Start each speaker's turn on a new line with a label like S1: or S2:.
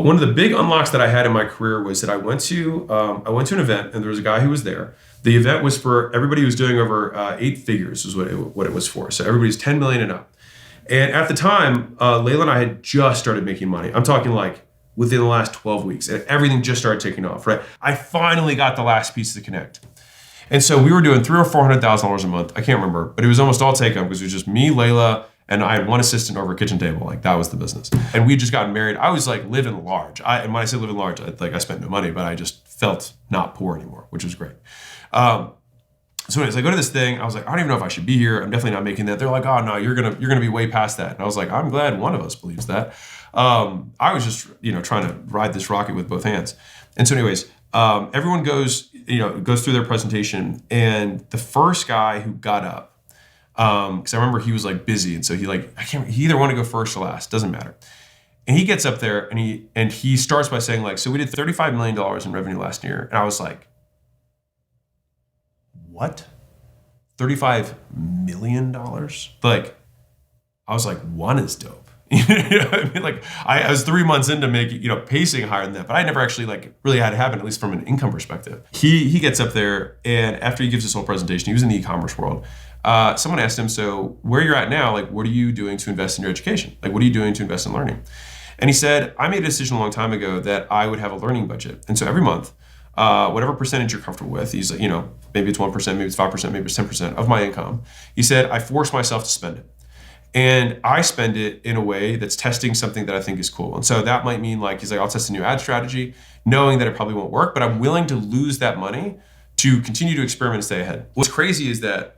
S1: one of the big unlocks that I had in my career was that I went to an event, and there was a guy who was there. The event was for everybody who was doing over 8 figures is what it was for. So everybody's 10 million and up. And at the time, Layla and I had just started making money. I'm talking like within the last 12 weeks, and everything just started taking off, right? I finally got the last piece to connect. And so we were doing $300,000 or $400,000 a month. I can't remember, but it was almost all take home because it was just me, Layla, and I had one assistant over a kitchen table. Like that was the business. And we just gotten married. I was like living large. And when I say living large, I spent no money, but I just felt not poor anymore, which was great. So anyways, I go to this thing. I was like, I don't even know if I should be here. I'm definitely not making that. They're like, oh no, you're gonna be way past that. And I was like, I'm glad one of us believes that. I was just trying to ride this rocket with both hands. And so anyways, everyone goes through their presentation, and the first guy who got up, because I remember he was like busy, and so he either wanted to go first or last, doesn't matter. And he gets up there and he starts by saying like, so we did $35 million in revenue last year, and I was like, what? $35 million? Like, I was like, one is dope. You know what I mean? Like, I was 3 months into making, pacing higher than that, but I never actually really had it happen, at least from an income perspective. He gets up there, and after he gives this whole presentation, he was in the e-commerce world. Someone asked him, so where you're at now, like, what are you doing to invest in your education? Like, what are you doing to invest in learning? And he said, I made a decision a long time ago that I would have a learning budget. And so every month, whatever percentage you're comfortable with, he's like, maybe it's 1%, maybe it's 5%, maybe it's 10% of my income. He said, I force myself to spend it. And I spend it in a way that's testing something that I think is cool. And so that might mean he's like, I'll test a new ad strategy, knowing that it probably won't work, but I'm willing to lose that money to continue to experiment and stay ahead. What's crazy is that